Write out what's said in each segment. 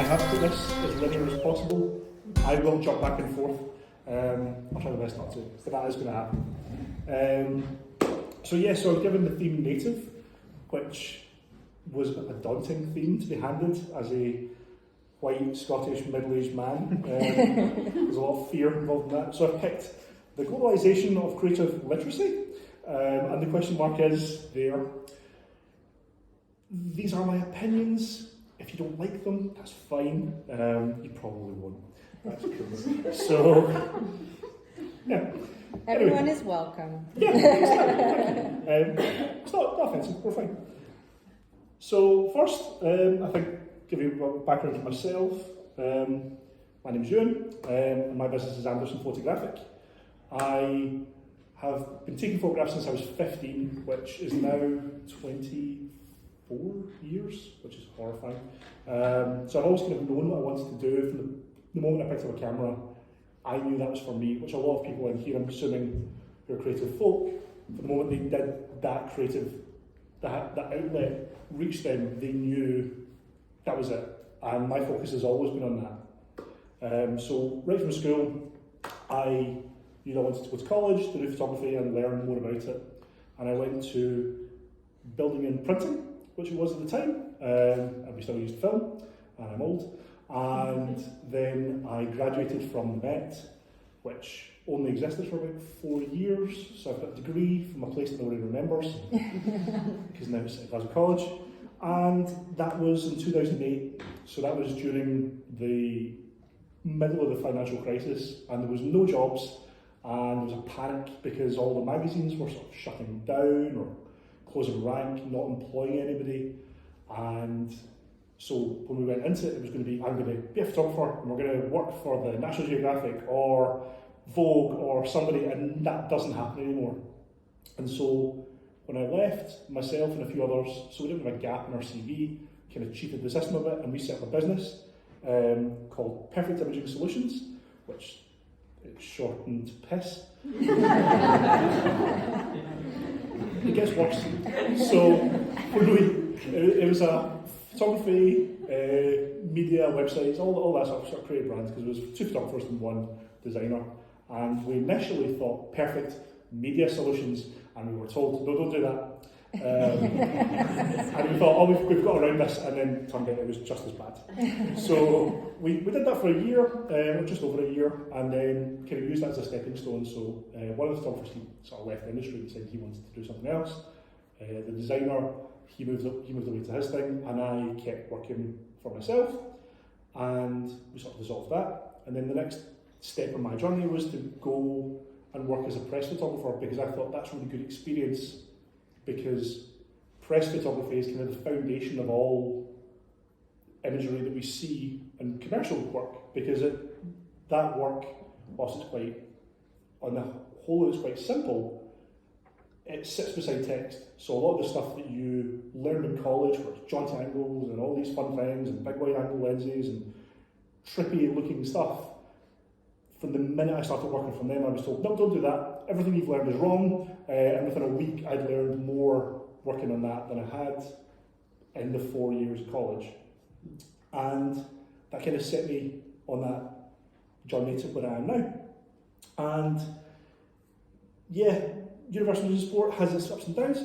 have to put this as linear as possible. I will jump back and forth. I'll try my best not to, but that is going to happen. So I was given the theme native, which was a daunting theme to be handed as a white, Scottish, middle-aged man. There's a lot of fear involved in that. So I've picked the globalisation of creative literacy, and the question mark is there. These are my opinions. If you don't like them, that's fine. You probably won't. That's true. So, yeah. Everyone is welcome. Yeah, exactly. It's not offensive, we're fine. So first, I think, give you a background for myself. My name's Euan, and my business is Anderson Photographic. I have been taking photographs since I was 15, which is now 24 years, which is horrifying. So I've always kind of known what I wanted to do. From the moment I picked up a camera, I knew that was for me, which a lot of people in here, I'm assuming, who are creative folk, from the moment they did that creative, that outlet reached them, they knew that was it. And my focus has always been on that. So right from school, I knew I wanted to go to college to do photography and learn more about it. And I went to building and printing, which it was at the time, and we still used film, and I'm old. And then I graduated from the Met, which only existed for about 4 years. So I've got a degree from a place that nobody remembers, because now it's Glasgow College. And that was in 2008, so that was during the middle of the financial crisis, and there was no jobs, and there was a panic because all the magazines were sort of shutting down or closing rank, not employing anybody. And so when we went into it, it was going to be, I'm going to be a photographer and we're going to work for the National Geographic or Vogue or somebody, and that doesn't happen anymore. And so when I left, myself and a few others, so we didn't have a gap in our CV, kind of cheated the system a bit, and we set up a business called Perfect Imaging Solutions, which is shortened PISS. It gets worse. So it was a photography, media, websites, all that sort of creative brands, because it was 2 photographers and 1 designer. And we initially thought perfect media solutions, and we were told, no, don't do that. And we thought, we've got around this, and then it turned out it was just as bad. So we did that for a year, just over a year, and then kind of used that as a stepping stone. So one of the photographers, he sort of left the industry and said he wanted to do something else. The designer, he moved away to his thing, and I kept working for myself, and we sort of dissolved that. And then the next step in my journey was to go and work as a press photographer, because I thought that's a really good experience, because press photography is kind of the foundation of all imagery that we see in commercial work, because that work, whilst it's quite, on the whole it's quite simple, it sits beside text. So a lot of the stuff that you learned in college, where it's jaunty angles and all these fun things and big wide angle lenses and trippy looking stuff, from the minute I started working from them, I was told, no, don't do that. Everything you've learned is wrong. And within a week, I'd learned more working on that than I had in the 4 years of college. And that kind of set me on that journey to where I am now. And yeah, University of Sport has its ups and downs.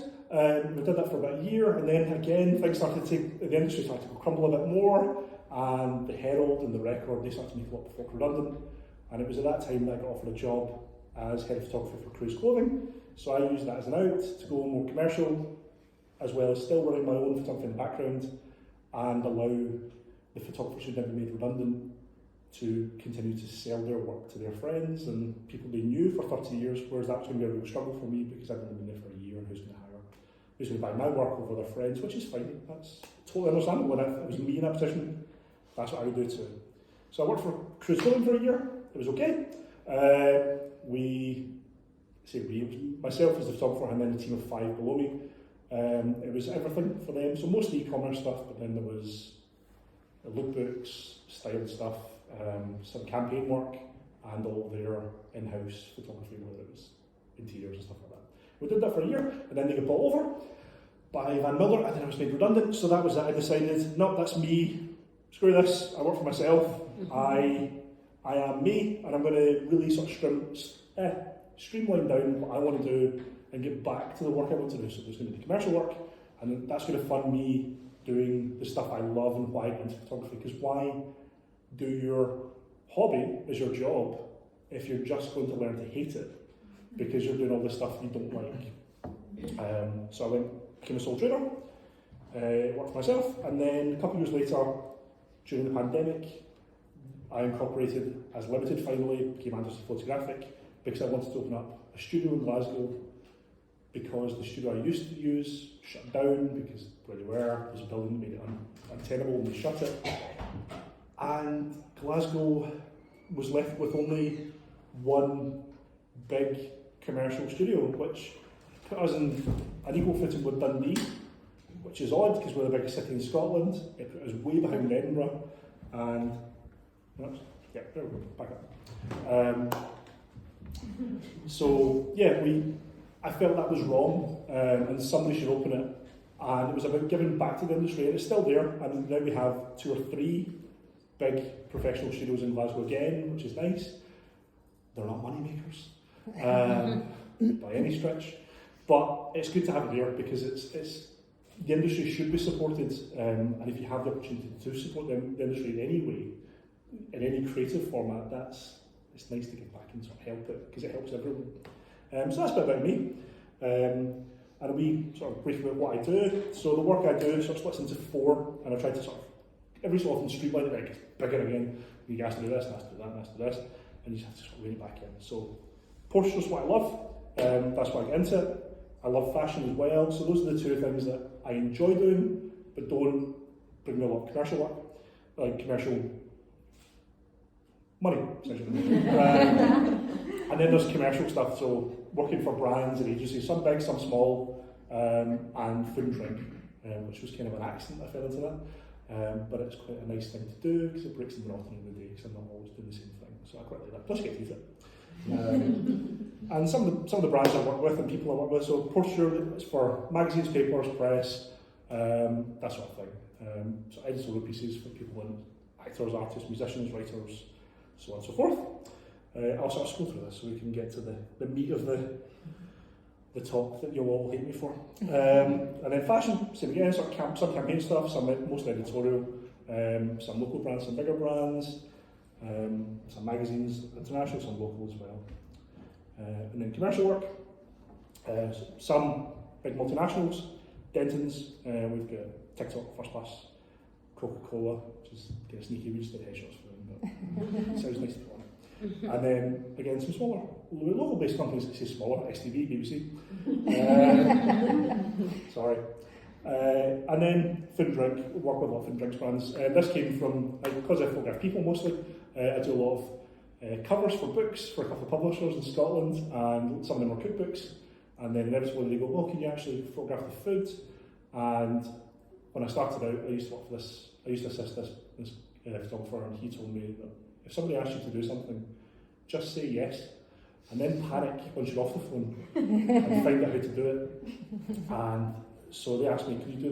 We did that for about a year, and then again, things started to, the industry started to crumble a bit more, and the Herald and the Record, they started to make a lot of folk redundant. And it was at that time that I got offered a job as head of photography for Cruise Clothing. So I used that as an out to go more commercial, as well as still running my own photography in the background, and allow the photographers who'd never been made redundant to continue to sell their work to their friends and people they knew for 30 years, whereas that was going to be a real struggle for me, because I'd only been there for a year, and who's going to buy my work over their friends, which is fine, that's totally understandable. If it was me in that position, that's what I would do too. So I worked for Cruise Clothing for a year. It was okay. It was myself as the photographer, and then a team of 5 below me. It was everything for them, so mostly e-commerce stuff, but then there was lookbooks, style stuff, some campaign work, and all their in-house photography, whether it was interiors and stuff like that. We did that for a year, and then they got bought over by Van Miller, and then I was made redundant. So that was it. I decided, no, that's me screw this, I work for myself, I am me, and I'm going to really sort of streamline down what I want to do and get back to the work I want to do. So there's going to be commercial work, and that's going to fund me doing the stuff I love and why I get into photography. Because why do your hobby as your job if you're just going to learn to hate it because you're doing all the stuff you don't like? So I became a sole trader, worked for myself, and then a couple of years later, during the pandemic, I incorporated as limited finally, became Anderson Photographic, because I wanted to open up a studio in Glasgow, because the studio I used to use shut down because where they were, there was a building that made it untenable and they shut it. And Glasgow was left with only one big commercial studio, which put us in an equal footing with Dundee, which is odd because we're the biggest city in Scotland. It put us way behind Edinburgh, and yeah, there we go, back up. So yeah, I felt that was wrong, and somebody should open it. And it was about giving back to the industry, and it's still there. And now we have 2 or 3 big professional studios in Glasgow again, which is nice. They're not money makers by any stretch, but it's good to have it there because it's the industry should be supported, and if you have the opportunity to support the industry in any way, in any creative format, it's nice to give back and sort of help it because it helps everyone. So that's a bit about me. And a wee sort of brief about what I do. So the work I do sort of splits into 4, and I try to sort of every so often streamline it, like it's bigger again. You have to do this, and has to do that, and has to do this, and you just have to sort of rein it back in. So portrait's what I love. That's why I get into it. I love fashion as well. So those are the 2 things that I enjoy doing, but don't bring me a lot of commercial work, like commercial money, essentially. And then there's commercial stuff, so working for brands and agencies, some big, some small, and food and drink, which was kind of an accident I fell into that. But it's quite a nice thing to do because it breaks the monotony of the day because I'm not always doing the same thing. So I quite like that. Plus you get to eat it. And some of the brands I work with and people I work with, so portraiture is for magazines, papers, press, that sort of thing. So editorial pieces for people in actors, artists, musicians, writers, so on and so forth. I'll sort of scroll through this so we can get to the meat of the talk that you'll all hate me for. And then fashion, same again, sort of some campaign stuff, mostly editorial, some local brands, some bigger brands, some magazines, international, some local as well. And then commercial work, some big multinationals, Denton's, we've got TikTok, First Class, Coca-Cola, which is kind of sneaky, we just did headshots for them, but it sounds nice to be on. And then again some smaller, local based companies that say smaller, STV, BBC. Sorry. And then food and drink, work with a lot of food and drinks brands. This came from, because I photograph people mostly, I do a lot of covers for books for a couple of publishers in Scotland, and some of them are cookbooks. And then inevitably they go, oh, can you actually photograph the food? And when I started out, I used to assist this photographer, and he told me that if somebody asks you to do something, just say yes, and then panic once you're off the phone and find out how to do it. And so they asked me, can you do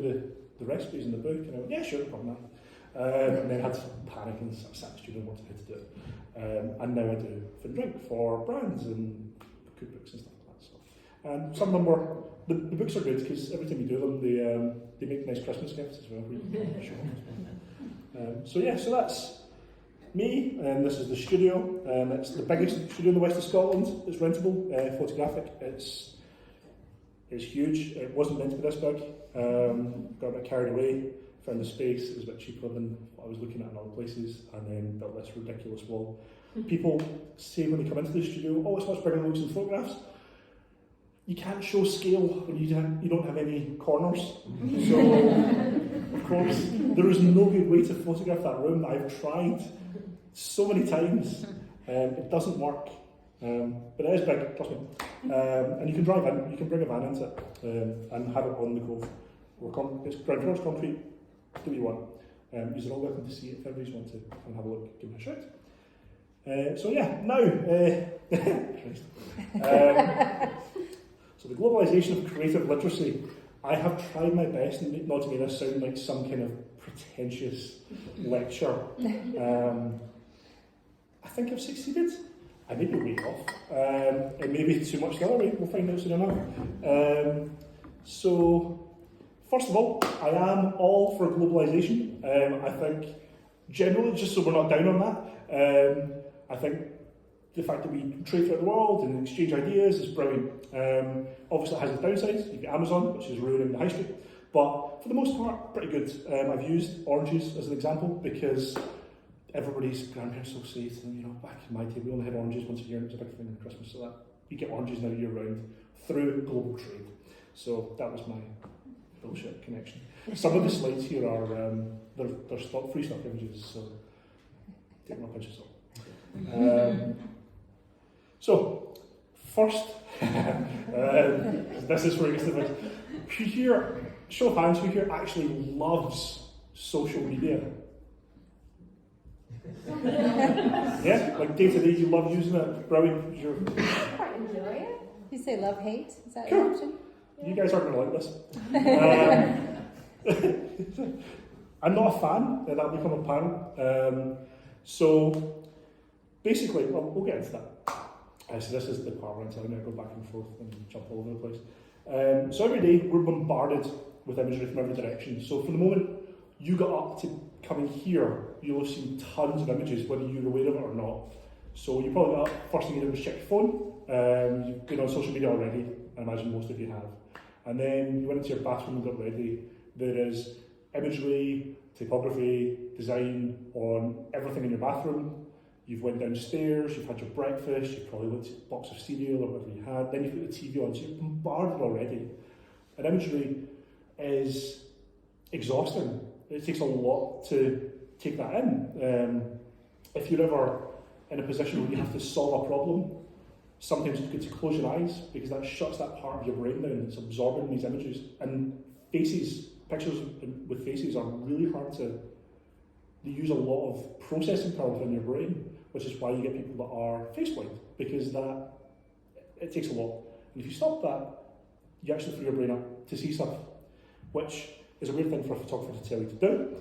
the recipes in the book? And I went, yeah, sure, no problem. And then I had to panic and sat in the studio and worked out how to do it. And now I do food and drink for brands and cookbooks and stuff like that. So, and some of them were, the books are good because every time you do them, they make nice Christmas gifts as well. So yeah, so that's me, and this is the studio. It's the biggest studio in the west of Scotland. It's rentable, photographic. It's huge. It wasn't meant to be this big. Got a bit carried away. Found the space. It was a bit cheaper than what I was looking at in other places, and then built this ridiculous wall. People say when they come into the studio, "Oh, it's much bigger than it looks in photographs." You can't show scale when you don't have any corners. So, of course, there is no good way to photograph that room. I've tried so many times. It doesn't work. But it is big, trust me. And you can drive in, you can bring a van into it and have it on the cove. It's ground floor, it's concrete, do what you want. You're all welcome to see it if everybody's want to come and have a look, give me a shout. So yeah, now, so the globalisation of creative literacy. I have tried my best not to make this sound like some kind of pretentious lecture. I think I've succeeded. I may be way off. It may be too much the other way. We'll find out soon enough. So, first of all, I am all for globalisation. I think, generally, just so we're not down on that, I think the fact that we trade throughout the world and exchange ideas is brilliant. Obviously, it has its downsides. You've got Amazon, which is ruining the high street. But for the most part, pretty good. I've used oranges as an example because everybody's grandparents will say to them, you know, back in my day, we only had oranges once a year, and it was a big thing at Christmas, so that you get oranges now year round through global trade. So that was my bullshit connection. Some of the slides here are they're stock free stock images, so take them a pinch of salt. So first, this is where it gets to the bit. Who here, show of hands, who here actually loves social media? Yeah, like day to day, you love using it. Brilliant. I quite enjoy it. You say love hate? Is that Cool. an option? You guys aren't going to like this. I'm not a fan, and that'll become apparent. So basically, we'll get into that. So this is the part where I'm telling you I go back and forth and jump all over the place. So every day we're bombarded with imagery from every direction. So from the moment you got up to coming here, you'll have seen tons of images, whether you're aware of it or not. So you probably got up, first thing you did was check your phone. You've been on social media already, I imagine most of you have. And then you went into your bathroom and got ready. There is imagery, typography, design on everything in your bathroom. You've went downstairs, you've had your breakfast, you've probably looked at a box of cereal or whatever you had, then you've put the TV on, so you're bombarded already. And imagery is exhausting. It takes a lot to take that in. If you're ever in a position where you have to solve a problem, sometimes it's good to close your eyes because that shuts that part of your brain down that's absorbing these images. And pictures with faces are really hard to, they use a lot of processing power within your brain, which is why you get people that are face blind, because it takes a lot. And if you stop that, you actually free your brain up to see stuff, which is a weird thing for a photographer to tell you to do,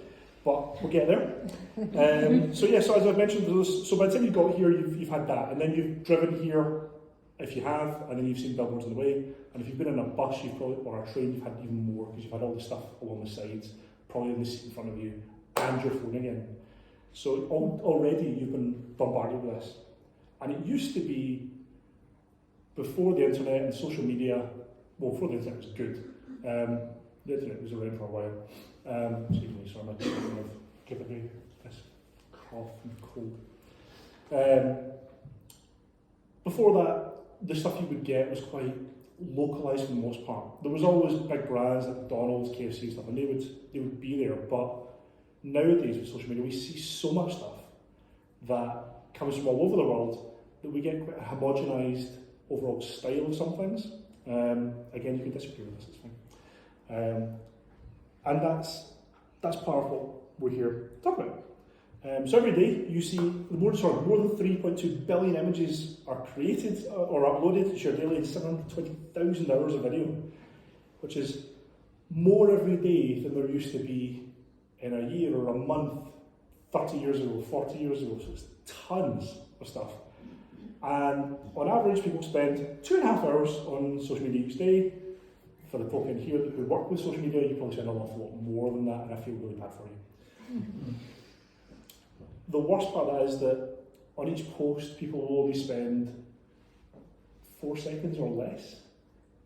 but we'll get there. So as I mentioned, so by the time you got here, you've had that, and then you've driven here, if you have, and then you've seen billboards on the way, and if you've been in a bus, or a train, you've had even more, because you've had all the stuff along the sides, probably in the seat in front of you, and your phone again. So already you've been bombarded with this. And it used to be, before the internet and social media, well, before the internet was good, the internet was around for a while. Excuse me, sorry, I'm kind of giving away this cough and cold. Before that, the stuff you would get was quite localised for the most part. There was always big brands like McDonald's, KFC stuff, and they would be there. But nowadays with social media, we see so much stuff that comes from all over the world that we get quite a homogenised overall style of some things. Again, you can disagree with this, it's fine. And that's part of what we're here to talk about. So every day you see more than 3.2 billion images are created or uploaded to your daily, and 720,000 hours of video, which is more every day than there used to be in a year or a month 30 years ago, 40 years ago. So it's tons of stuff. And on average, people spend 2.5 hours on social media each day. For the folk in here who work with social media, you probably spend an awful lot more than that, and I feel really bad for you. The worst part of that is that on each post, people will only spend 4 seconds or less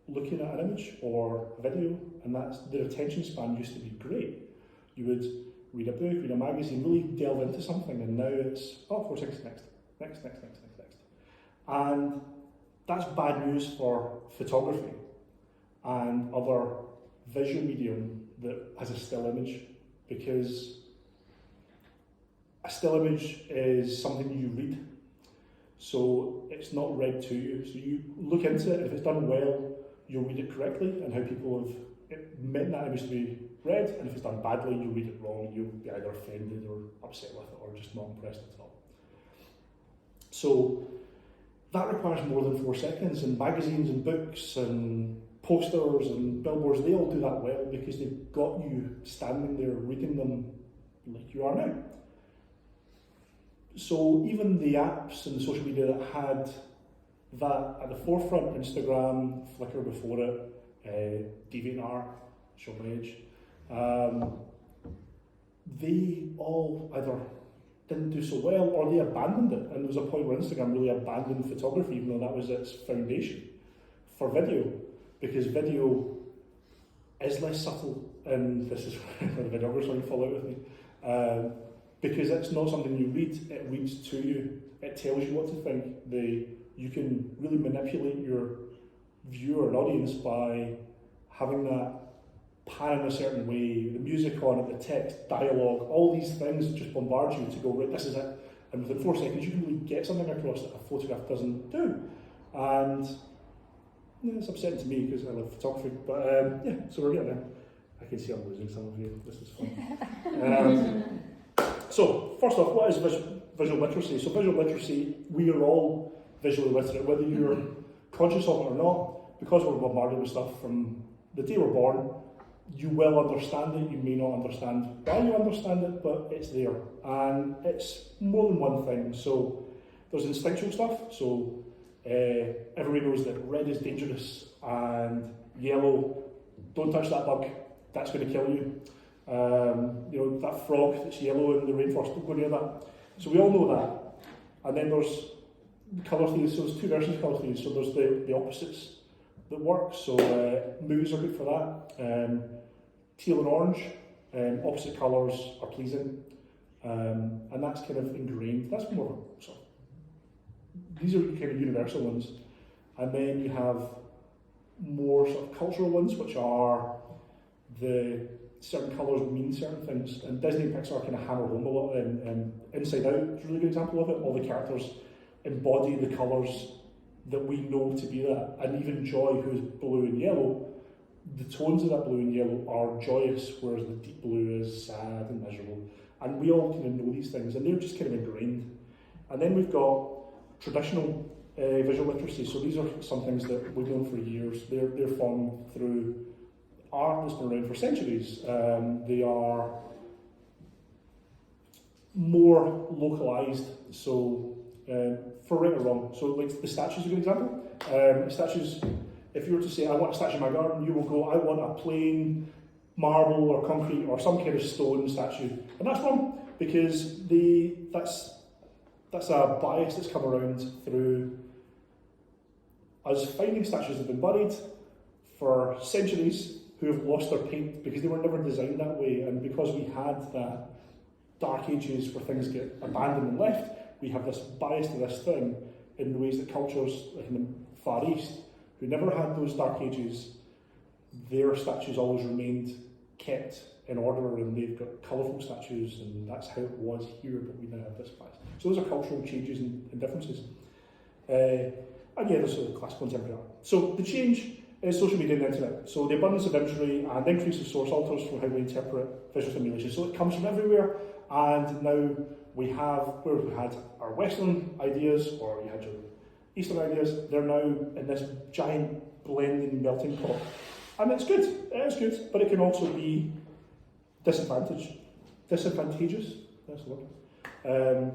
looking at an image or a video, and their attention span used to be great. You would read a book, read a magazine, really delve into something, and now it's 4 seconds, next. And that's bad news for photography and other visual medium that has a still image, because a still image is something you read, so it's not read to you. So you look into it, and if it's done well, you'll read it correctly and how people have meant that image to be read, and if it's done badly, you'll read it wrong, and you'll be either offended or upset with it or just not impressed at all. So that requires more than 4 seconds, and magazines and books and posters and billboards, they all do that well because they've got you standing there reading them like you are now. So even the apps and the social media that had that at the forefront, Instagram, Flickr before it, DeviantArt, Show My Age, they all either didn't do so well or they abandoned it. And there was a point where Instagram really abandoned photography, even though that was its foundation for video, because video is less subtle, and this is where the videographers will fall out with me, because it's not something you read, it reads to you, it tells you what to think. You can really manipulate your viewer and audience by having that pan in a certain way, the music on it, the text, dialogue, all these things that just bombard you to go, right, this is it. And within 4 seconds, you can really get something across that a photograph doesn't do. And yeah, it's upsetting to me because I love photography, but yeah, so we're getting there. I can see I'm losing some of you, this is fun. So, first off, what is visual literacy? So visual literacy, we are all visually literate, whether you're conscious of it or not, because we're bombarded with stuff from the day we're born. You will understand it, you may not understand why you understand it, but it's there. And it's more than one thing. So there's instinctual stuff. So everybody knows that red is dangerous and yellow, don't touch that bug, that's going to kill you. You know, that frog that's yellow in the rainforest, don't go near that. So we all know that. And then there's colour theory, so there's two versions of colour theory. So there's the opposites that work. So movies are good for that. Teal and orange, opposite colours are pleasing, and that's kind of ingrained. That's more sort of, these are kind of universal ones, and then you have more sort of cultural ones, which are the certain colours mean certain things. And Disney and Pixar kind of hammer home a lot. And Inside Out is a really good example of it. All the characters embody the colours that we know to be that, and even Joy, who's blue and yellow. The tones of that blue and yellow are joyous, whereas the deep blue is sad and miserable. And we all kind of know these things, and they're just kind of ingrained. And then we've got traditional visual literacy. So these are some things that we've known for years. They're formed through art that's been around for centuries. They are more localised, so for right or wrong. So like the statues are a good example. Statues, if you were to say, I want a statue in my garden, you will go, I want a plain marble or concrete or some kind of stone statue. And that's wrong, because that's a bias that's come around through us finding statues that have been buried for centuries who have lost their paint because they were never designed that way. And because we had that dark ages where things get abandoned and left, we have this bias to this thing in the ways that cultures like in the Far East, who never had those dark ages, their statues always remained kept in order, and they've got colourful statues, and that's how it was here, but we now have this bias. So those are cultural changes and differences. And yeah, there's sort of classical and contemporary art. So the change is social media and the internet. So the abundance of imagery and increase of source alters from how we interpret visual stimulation. So it comes from everywhere, and now we have, where we had our Western ideas, or you had your Eastern ideas, they're now in this giant blending melting pot. And it's good, it is good, but it can also be disadvantageous, that's the word. And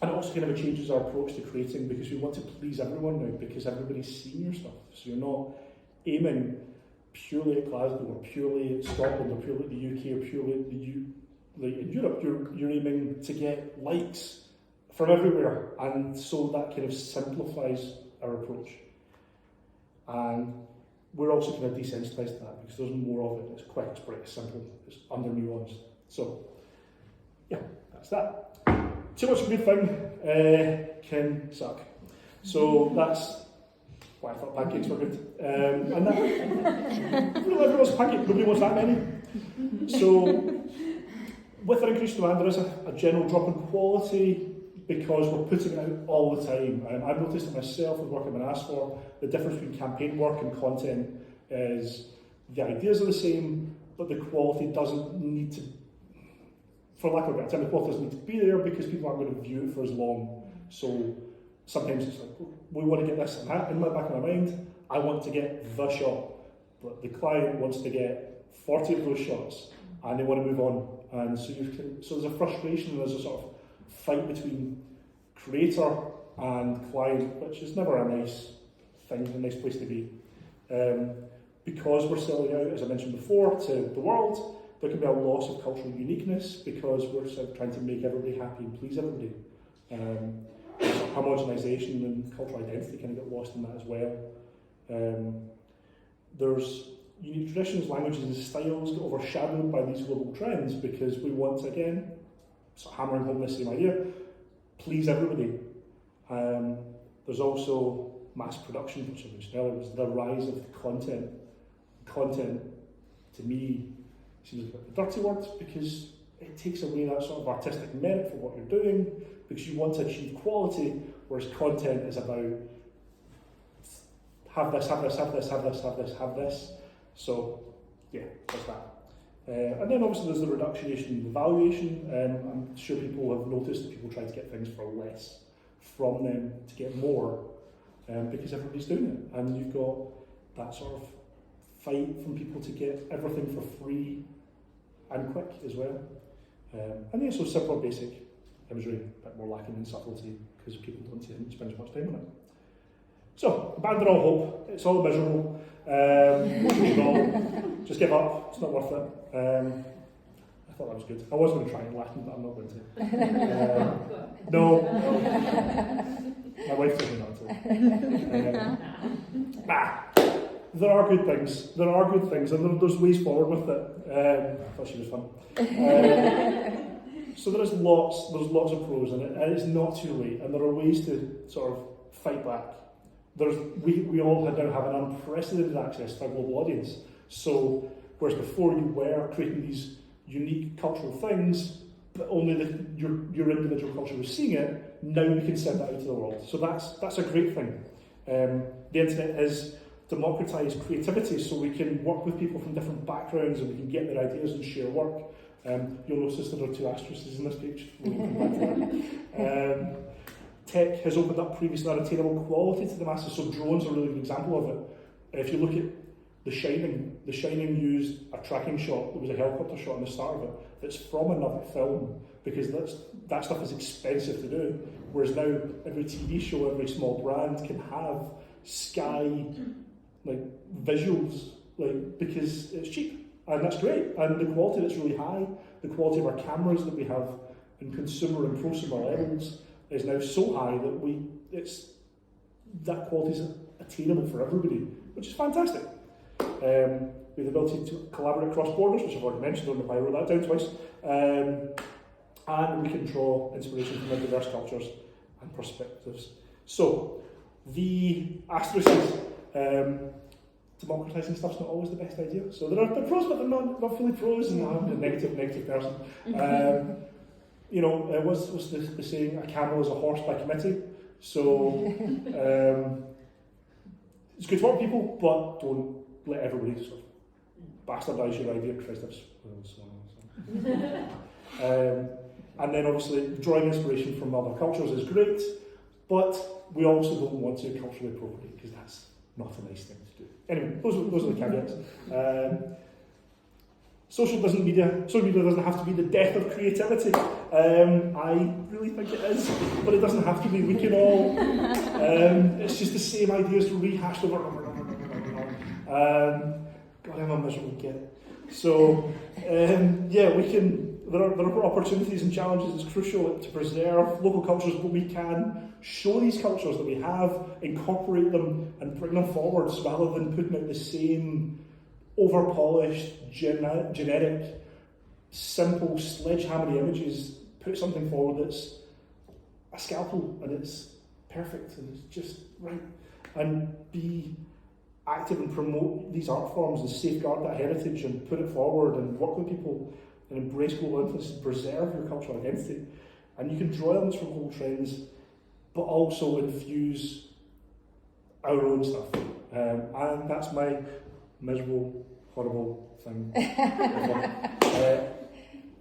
it also kind of changes our approach to creating, because we want to please everyone now, because everybody's seeing your stuff. So you're not aiming purely at Glasgow, or purely at Scotland, or purely at the UK, or purely at like in Europe. You're aiming to get likes from everywhere, and so that kind of simplifies our approach. And we're also kind of desensitised to that, because there's more of it. It's quick, it's bright, it's simple, it's under nuanced. So yeah, that's that. Too much of a good thing can suck. So that's why I thought pancakes were good. And that, really, everyone wants a pancake, nobody wants that many. So with an increased demand, there is a general drop in quality, because we're putting it out all the time. I've noticed it myself with work I've been asked for. The difference between campaign work and content is the ideas are the same, but the quality doesn't need to, for lack of a better term, the quality doesn't need to be there because people aren't going to view it for as long. So sometimes it's like, we want to get this and that in the back of my mind. I want to get the shot. but the client wants to get 40 of those shots and they want to move on. And so there's a frustration, there's a sort of fight between creator and client, which is never a nice thing, a nice place to be. Because we're selling out, as I mentioned before, to the world, there can be a loss of cultural uniqueness because we're sort of trying to make everybody happy and please everybody. Homogenisation and cultural identity kind of get lost in that as well. There's unique traditions, languages and styles get overshadowed by these global trends because we want to, again, sort of hammering home this same idea, please everybody. There's also mass production, which I mentioned earlier, was the rise of content. Content, to me, seems like a dirty word because it takes away that sort of artistic merit for what you're doing because you want to achieve quality, whereas content is about have this, have this, have this, have this, have this, have this. So, yeah, there's that. And then obviously there's the reductionation and the valuation. I'm sure people have noticed that people try to get things for less from them to get more because everybody's doing it. And you've got that sort of fight from people to get everything for free and quick as well. And then so simple, basic imagery, a bit more lacking in subtlety because people don't spend as much time on it. So, abandon all hope, it's all miserable, just give up, it's not worth it. I thought that was good. I was going to try and Latin, but I'm not going to. No. My wife told me not to. There are good things. There are good things, and there's ways forward with it. I thought she was fun. So there's lots of pros in it, and it's not too late. And there are ways to sort of fight back. We all now have an unprecedented access to a global audience. So whereas before you were creating these unique cultural things, but only your individual culture was seeing it, now we can send that out to the world. So that's a great thing. The internet has democratised creativity, so we can work with people from different backgrounds and we can get their ideas and share work. You'll notice there are 2 asterisks in this page. We'll come back to that. Tech has opened up previously unattainable quality to the masses, so drones are a really good example of it. If you look at The Shining used a tracking shot, there was a helicopter shot in the start of it, that's from another film, because that stuff is expensive to do, whereas now every TV show, every small brand can have sky visuals, because it's cheap, and that's great, and the quality that's really high, the quality of our cameras that we have in consumer and prosumer levels is now so high that that quality is attainable for everybody, which is fantastic. We have the ability to collaborate across borders, which I've already mentioned, I don't know if I wrote that down twice, and we can draw inspiration from diverse cultures and perspectives. So, the asterisks, democratising stuff's not always the best idea. So there are pros, but they're not fully pros, and I'm a negative person. What's the saying, a camel is a horse by committee. So, it's good to work with people, but don't let everybody sort of bastardise your idea. And then obviously drawing inspiration from other cultures is great, but we also don't want to culturally appropriate because that's not a nice thing to do. Anyway, those are the caveats. Social media doesn't have to be the death of creativity. I really think it is, but it doesn't have to be. We can all, it's just the same ideas rehashed over and over and over and over. God, I'm a miserable kid. So, we can. There are opportunities and challenges. It's crucial to preserve local cultures, but we can show these cultures that we have, incorporate them, and bring them forwards rather than putting out the same over-polished, generic, simple, sledgehammer images. Put something forward that's a scalpel and it's perfect and it's just right, and be active and promote these art forms and safeguard that heritage and put it forward and work with people and embrace global influence and preserve your cultural identity. And you can draw elements from global trends, but also infuse our own stuff. And that's my miserable, horrible thing.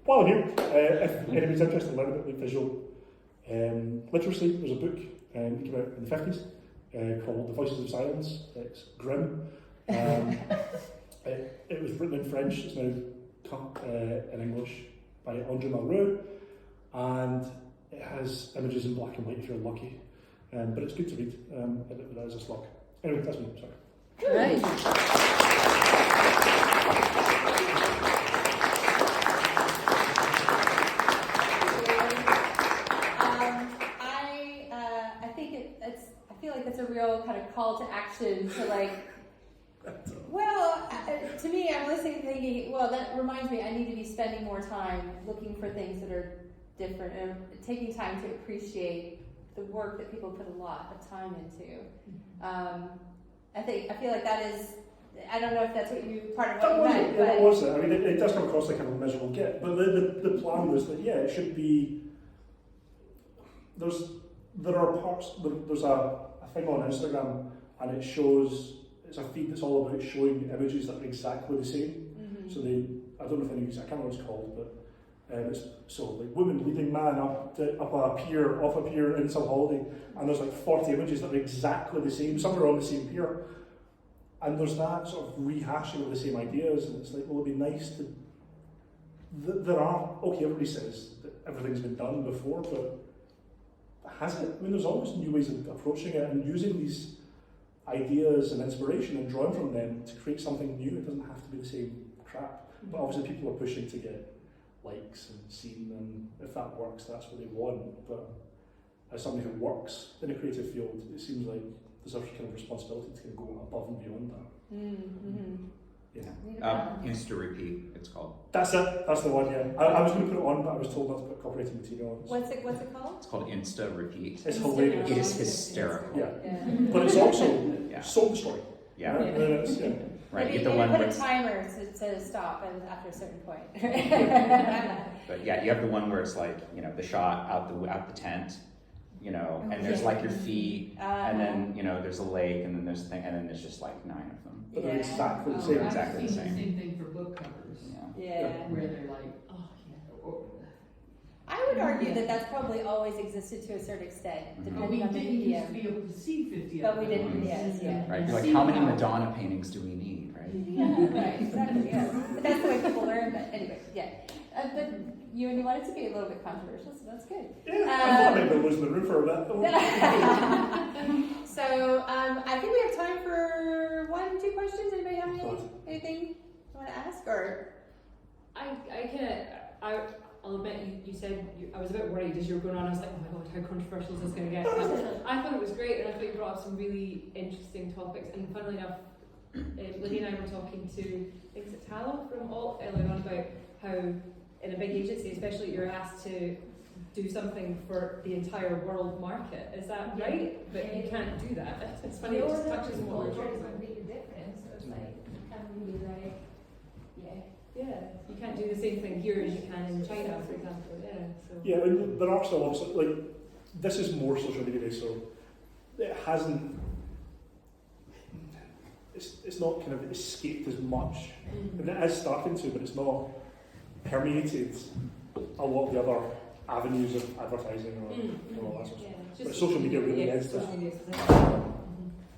While I'm here, if anybody's interested in learning about visual literacy, there's a book that came out in the 50s called The Voices of Silence. It's grim. written in French. It's now cut in English by André Malraux, and it has images in black and white if you're lucky. But it's good to read. It is a slug. Anyway, that's me. Sorry. Right. I feel like it's a real kind of call to action to like. Well, to me, I'm listening, thinking, well, that reminds me, I need to be spending more time looking for things that are different and taking time to appreciate the work that people put a lot of time into. I feel like that is. I don't know if that's what you part of what you meant, but it was it. I mean, it does come across like a miserable git, but the plan was that it should be. There are parts. There's a thing on Instagram, and it shows. It's a feed that's all about showing images that are exactly the same. Mm-hmm. So I don't know if any of you, I can't remember what it's called, but it's so like woman leading man off a pier in some holiday, and there's like 40 images that are exactly the same. Some are on the same pier, and there's that sort of rehashing of the same ideas, and it's like, well, it'd be nice to. There are everybody says that everything's been done before, but has it? I mean, there's always new ways of approaching it and using these ideas and inspiration and drawing from them to create something new. It doesn't have to be the same crap. But obviously people are pushing to get likes and seen, and if that works, that's what they want. But as somebody who works in a creative field, it seems like there's a kind of responsibility to go above and beyond that. Mm-hmm. Yeah. Insta repeat, it's called. That's it. That's the one. Yeah. I was going to put it on, but I was told not to put copyrighted material on. What's it called? It's called Insta repeat. It's hilarious. It is hysterical. Yeah. But it's also soul destroying. Yeah. Right. You Get the one put where a timer to stop after a certain point. But yeah, you have the one where it's like, the shot out the tent, and there's like your feet, and then there's a lake, and then there's a thing, and then there's just like 9 of them. But they're exactly the same. Exactly the same. Same thing for book covers. Yeah. Where they're like, I would argue that that's probably always existed to a certain extent, depending on the medium. medium. Used to be able to see 50 But of we them. didn't, yes. Right. You're like, how many Madonna paintings do we need, right? Yeah, right, exactly, yeah. But that's the way people learn, but anyway, yeah. But you wanted to be a little bit controversial, so that's good. Yeah, I thought maybe I was in the room for a bit. So, I think we have time for 1-2 questions. Anybody have anything you want to ask? Or I'll admit, you said, I was a bit worried as you were going on. I was like, oh my god, how controversial is this going to get? I thought it was great, and I thought you brought up some really interesting topics. And funnily enough, Lydia and I were talking to, I think it's Tala from Alt earlier on, about how in a big agency, especially, you're asked to do something for the entire world market. Is that right? But you can't do that. It's funny, it just touches on what we're talking about. completely different, so it's like, you can't really Yeah, you can't do the same thing here as you can in China, for example. Yeah, I mean, there are still obviously, like, this is more social media based, so it hasn't, it's not kind of escaped as much. I mean, it is starting to, but it's not permeated a lot of the other avenues of advertising or all that sort of stuff. But social media really is that.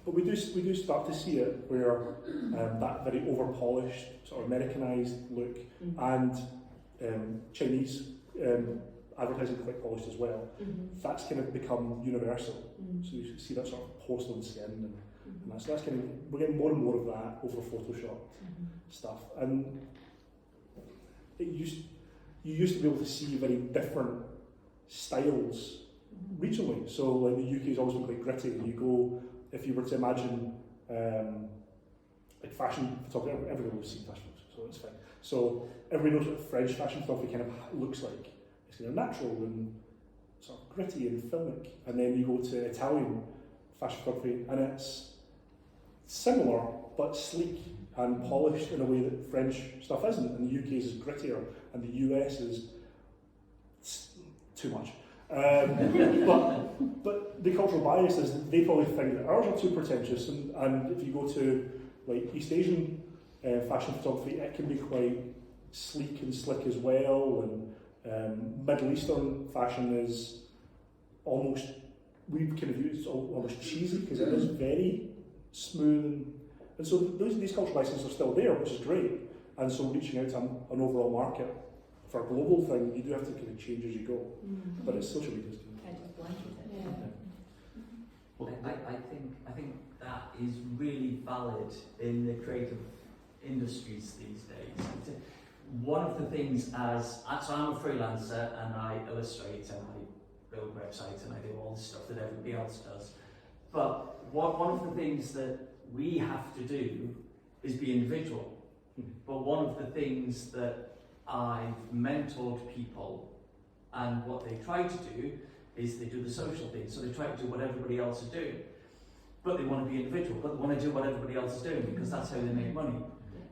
But we do start to see it where that very over-polished, sort of Americanized look, and Chinese advertising quite polished as well. That's kind of become universal. So you see that sort of porcelain skin, and that's kind of, we're getting more and more of that over Photoshop stuff. And you used to be able to see very different styles regionally. So like the UK has always been quite gritty. You go, if you were to imagine like fashion photography, everyone will see fashion photography, so it's fine. So everybody knows what French fashion photography kind of looks like. It's kind of natural and sort of gritty and filmic. And then you go to Italian fashion photography, and it's similar but sleek and polished in a way that French stuff isn't. And the UK's is grittier, and the US is too much. But the cultural bias is that they probably think that ours are too pretentious, and if you go to like East Asian fashion photography, it can be quite sleek and slick as well, and Middle Eastern fashion is almost, we kind of use almost cheesy because it is very smooth, and so these cultural biases are still there, which is great. And so reaching out to an overall market for a global thing, you do have to kind of change as you go. But it's social media. Kind of blanket it. Yeah. Well, I think that is really valid in the creative industries these days. One of the things so I'm a freelancer and I illustrate and I build websites and I do all the stuff that everybody else does. But one of the things that we have to do is be individual. But one of the things that I've mentored people and what they try to do is they do the social thing. So they try to do what everybody else is doing. But they want to be individual, but they want to do what everybody else is doing because that's how they make money.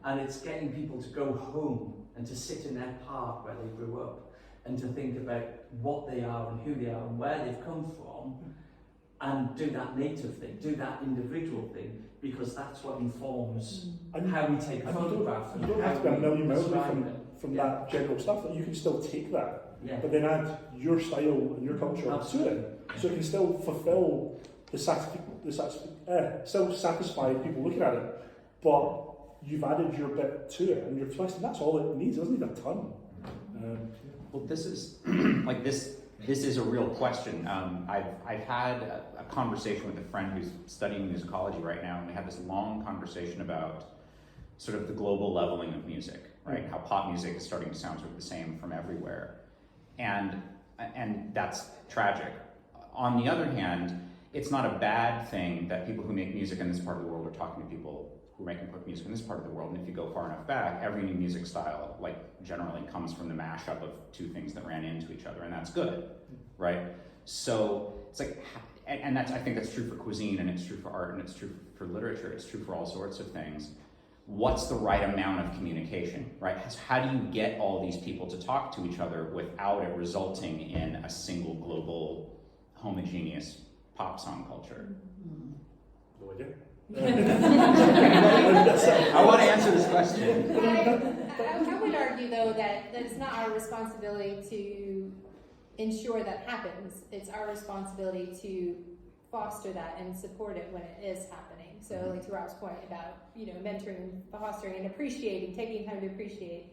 And it's getting people to go home and to sit in their park where they grew up and to think about what they are and who they are and where they've come from and do that native thing, do that individual thing, because that's what informs how we take a photograph. You don't have to be a million miles away from that general stuff. You can still take that, but then add your style and your culture to it, so it can still fulfil still satisfy people looking at it, but you've added your bit to it and you're twisting. That's all it needs. It doesn't need a ton. Well, this is like this is a real question. I've had a conversation with a friend who's studying musicology right now, and we had this long conversation about sort of the global leveling of music, right? How pop music is starting to sound sort of the same from everywhere, and that's tragic. On the other hand, it's not a bad thing that people who make music in this part of the world are talking to people who are making music in this part of the world. And if you go far enough back, every new music style, like, generally comes from the mashup of two things that ran into each other, and that's good, right? So it's like, and that's, I think that's true for cuisine, and it's true for art, and it's true for literature, it's true for all sorts of things. What's the right amount of communication, right? How do you get all these people to talk to each other without it resulting in a single global homogeneous pop song culture? No idea. I want to answer this question. I would argue, though, that it's not our responsibility to ensure that happens. It's our responsibility to foster that and support it when it is happening. So, like to Rob's point about, mentoring, fostering, and appreciating, taking time to appreciate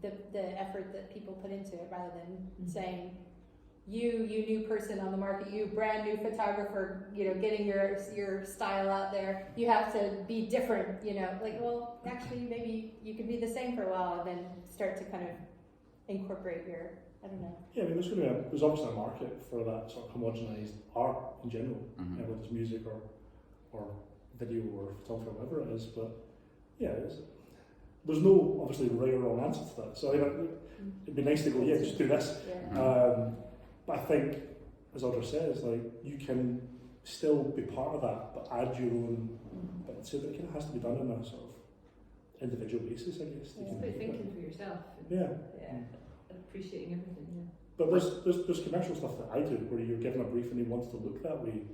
the effort that people put into it, rather than saying, you new person on the market, you brand new photographer, getting your style out there, you have to be different, well, actually maybe you can be the same for a while and then start to kind of incorporate your, I don't know. Yeah, I mean, there's obviously a market for that sort of homogenized art in general, whether it's music or video or photography or whatever it is, but yeah, there's no obviously right or wrong answer to that. So it'd be nice to go, just do this. Yeah. But I think, as Audra says, like, you can still be part of that, but add your own bit to it. It kind of has to be done on a sort of individual basis, I guess. It's about thinking for yourself. Yeah. And appreciating everything. But there's commercial stuff that I do where you're given a brief and they want it to look that way,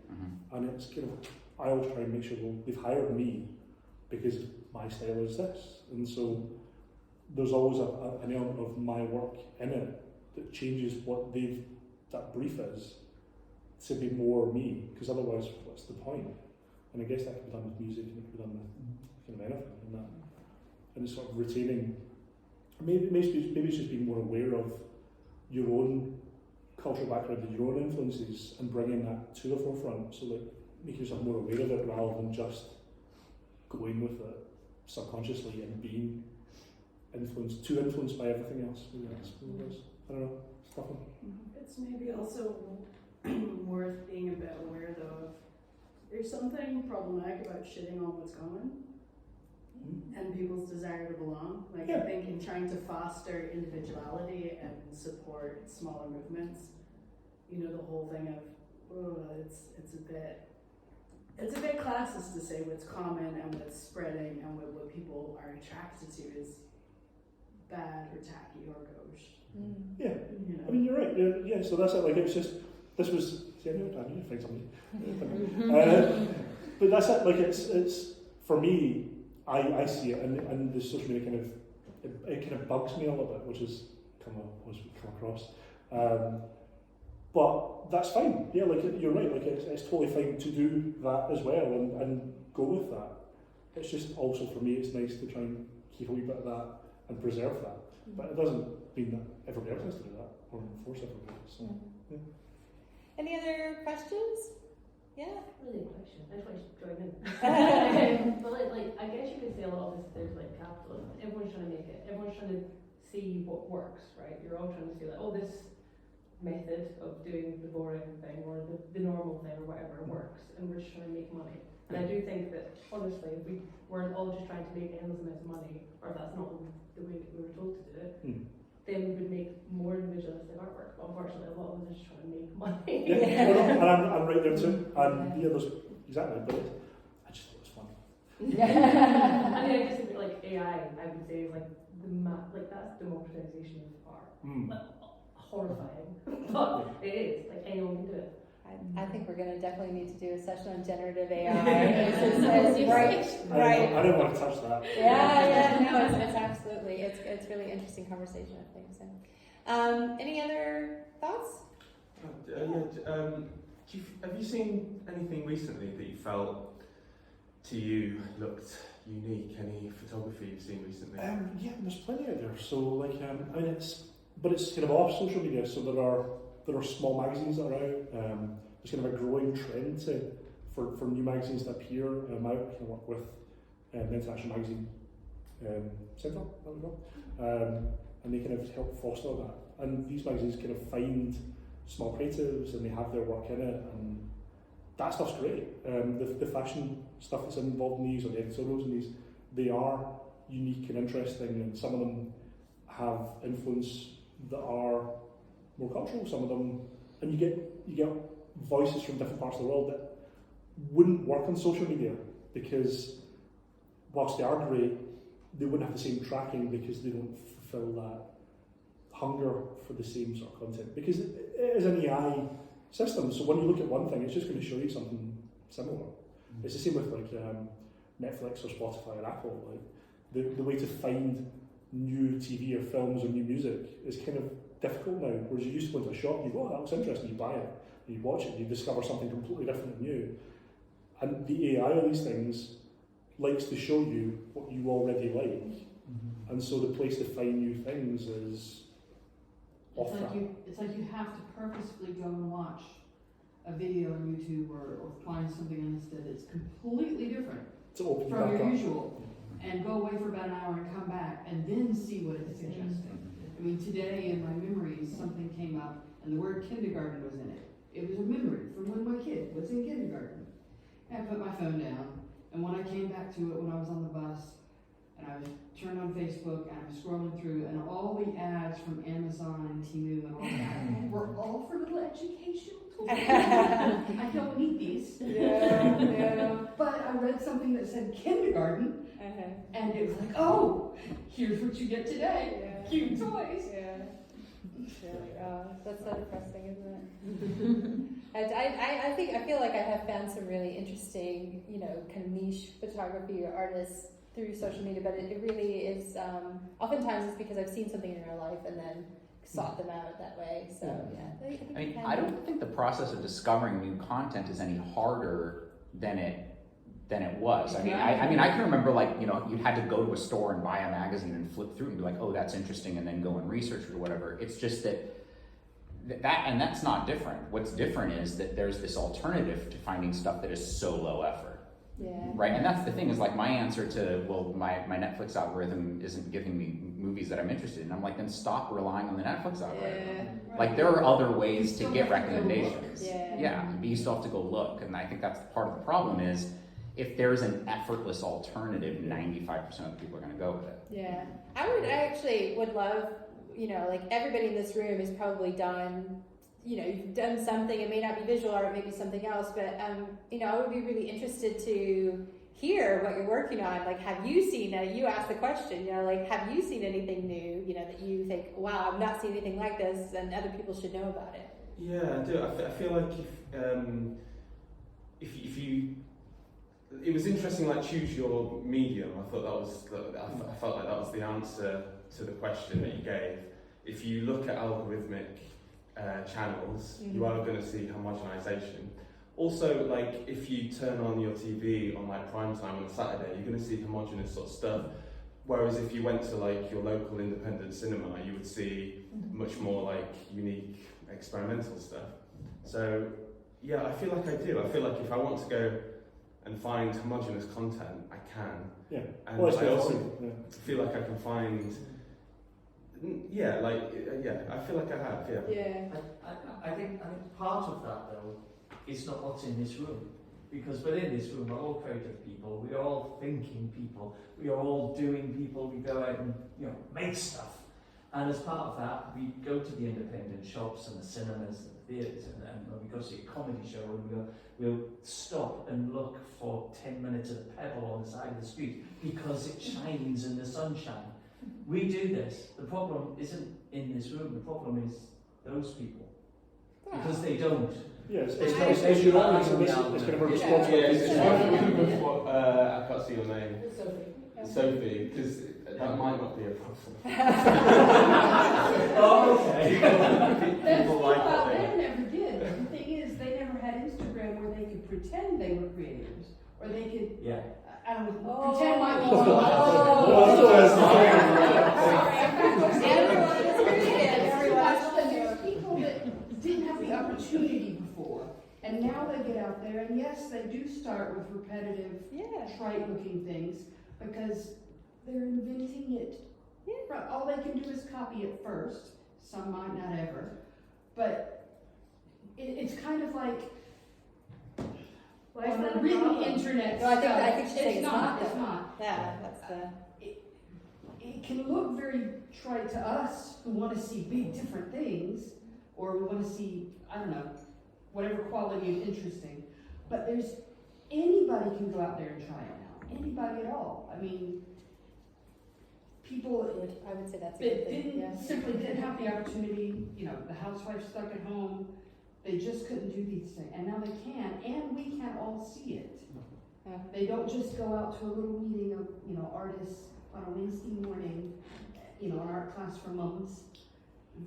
and it's kind of, I always try and make sure, well, they've hired me because my style is this, and so there's always an element of my work in it that changes what that brief is to be more me, because otherwise what's the point? And I guess that can be done with music, and it can be done with kind of anything, and it's sort of retaining, maybe it's just being more aware of your own cultural background and your own influences and bringing that to the forefront, so that making yourself more aware of it rather than just going with it subconsciously and being influenced by everything else. Maybe that's what it is. I don't know. It's maybe also worth being a bit aware, though, of there's something problematic about shitting on what's common and people's desire to belong. Like, I think in trying to foster individuality and support smaller movements, the whole thing of, it's a bit classist to say what's common and what's spreading and what people are attracted to is bad or tacky or gauche. Yeah, I mean, you're right. Yeah, so that's it. Like, it's just, this was, I need to find something. But that's it. Like, it's for me, I see it, and the social media it kind of bugs me a little bit, which is come across. But that's fine. Yeah, like, you're right. Like, it's totally fine to do that as well and go with that. It's just also, for me, it's nice to try and keep a wee bit of that and preserve that. But it doesn't mean that everybody else has to do that or force everybody. So, yeah. Any other questions? Yeah. Really a question. I just want to join in. But like, I guess you could say a lot of this. There's like capitalism. Everyone's trying to make it. Everyone's trying to see what works, right? You're all trying to see like, oh, this method of doing the boring thing or the normal thing or whatever works, and we're just trying to make money. And I do think that honestly, if we weren't all just trying to make endless amounts of money, or if that's not the way that we were told to do it, then we would make more individualistic artwork. But unfortunately, a lot of us are just trying to make money. Yeah, well, and I'm right there too. And yeah, there's exactly, but I just thought it was fun. I mean, I just think that, like AI, I would say is like like that's democratization of art. Like, horrifying, but it is like anyone can do it. I think we're going to definitely need to do a session on generative AI. Right. I don't want to touch that. No, it's absolutely, it's really interesting conversation, I think. So, any other thoughts? Have you seen anything recently that you felt to you looked unique? Any photography you've seen recently? Yeah, there's plenty out there. So like, I mean, it's kind of off social media. So there are small magazines that are out. There's kind of a growing trend for new magazines to appear. I kind of work with the International Magazine Centre, that we go, and they kind of help foster that. And these magazines kind of find small creatives and they have their work in it, and that stuff's great. The fashion stuff that's involved in these, or the editorials in these, they are unique and interesting, and some of them have influence that are more cultural. Some of them, and you get voices from different parts of the world that wouldn't work on social media, because whilst they are great, they wouldn't have the same tracking because they don't fulfill that hunger for the same sort of content. Because it is an AI system, so when you look at one thing, it's just going to show you something similar. It's the same with like Netflix or Spotify or Apple. Like the way to find new TV or films or new music is kind of difficult now. Whereas you used to go into a shop, you go, oh, that looks interesting, you buy it, and you watch it, and you discover something completely different and new. And the AI of these things likes to show you what you already like, and so the place to find new things is off that. It's like you have to purposefully go and watch a video on YouTube or find something instead that's completely different To open from back your up. usual, and go away for about an hour and come back and then see what it's suggesting. I mean, today in my memories, something came up and the word kindergarten was in it. It was a memory from when my kid was in kindergarten. And I put my phone down, and when I came back to it when I was on the bus, and I was turned on Facebook and I was scrolling through, and all the ads from Amazon and Temu and all that were all for little educational tools. I don't need these. Yeah. But I read something that said kindergarten, and it was like, oh, here's what you get today. Cute toys. That's so depressing, isn't it? And I feel like I have found some really interesting, kind of niche photography or artists through social media, but it really is, oftentimes it's because I've seen something in real life and then sought them out that way. So yeah. I don't think the process of discovering new content is any harder than it was. I mean, I can remember you had to go to a store and buy a magazine and flip through and be like, oh, that's interesting, and then go and research it or whatever. It's just and that's not different. What's different is that there's this alternative to finding stuff that is so low effort. Yeah. Right, and that's the thing is like my answer to, well, my Netflix algorithm isn't giving me movies that I'm interested in. I'm like, then stop relying on the Netflix algorithm. Right. Like there are other ways to still get have to go recommendations. look. Yeah. But you still have to go look, and I think that's part of the problem is if there's an effortless alternative, 95% of the people are going to go with it. Yeah. I actually would love, like everybody in this room has probably done, you've done something. It may not be visual art, it may be something else, but I would be really interested to hear what you're working on. Like, have you seen, you asked the question, have you seen anything new, that you think, wow, I've not seen anything like this and other people should know about it? Yeah, I do. I feel like if you, it was interesting, like choose your medium. I thought I felt like that was the answer to the question that you gave. If you look at algorithmic channels, you are going to see homogenization. Also, like if you turn on your TV on like prime time on a Saturday, you're going to see homogenous sort of stuff. Whereas if you went to like your local independent cinema, you would see much more like unique experimental stuff. So yeah, I feel like I do. I feel like if I want to go and find homogenous content, I can. Yeah. And Well, I also yeah. feel like I can find. Yeah, I feel like I have. Yeah. Yeah. I think part of that though is not what's in this room, because within this room we're all creative people, we're all thinking people, we are all doing people. We go out and make stuff, and as part of that we go to the independent shops and the cinemas and the theatres, and when we go see a comedy show and we'll stop and look for 10 minutes at a pebble on the side of the street because it shines in the sunshine. We do this. The problem isn't in this room, the problem is those people. Because they don't. Yes, It's it's your audience, and it's kind of a response. It's what, I can't see your name. Sophie. Sophie, because that might not be a problem. Oh, okay. That's People like well, that. they never did. The thing is, they never had Instagram where they could pretend they were creators, or they could, Yeah. I don't know, pretend my But there's people that didn't have the opportunity before, and now they get out there, and yes, they do start with repetitive, trite-looking things, because they're inventing it. Right, all they can do is copy it first. Some might not ever, but it's kind of like on a written internet No, stuff. I think she's saying It's not. Yeah, that's the. It can look very trite to us who want to see big different things, or we want to see, I don't know, whatever quality is interesting. But anybody can go out there and try it now. Anybody at all. I mean, people I would say that's a good that thing. simply didn't have the opportunity, the housewife stuck at home, they just couldn't do these things. And now they can, and we can all see it. They don't just go out to a little meeting of, artists on a Wednesday morning, an art class for mums.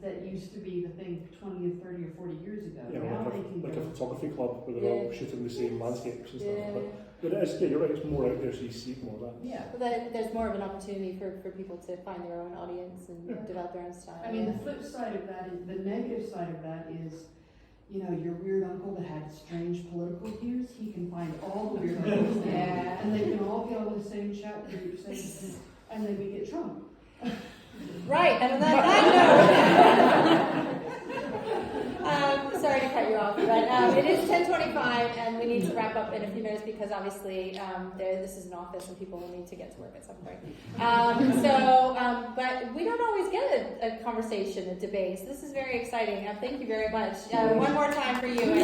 That used to be the thing 20 or 30 or 40 years ago. Yeah, Now like they can a go. photography club where they're all shooting the same landscapes and stuff. Yeah. But it is, yeah, you're right, it's more out there, so you see more of that. Yeah. But there's more of an opportunity for people to find their own audience and develop their own style. I mean, the flip side of that is, the negative side of that is, your weird uncle that had strange political views, he can find all the weird uncles now, and they can all get on the same chat group, and then we get Trump. Right, and on that note, sorry to cut you off, but it is 10:25 and we need to wrap up in a few minutes because obviously this is an office and people will need to get to work at some point. But we don't always get a conversation, a debate, so this is very exciting. Thank you very much. One more time for you.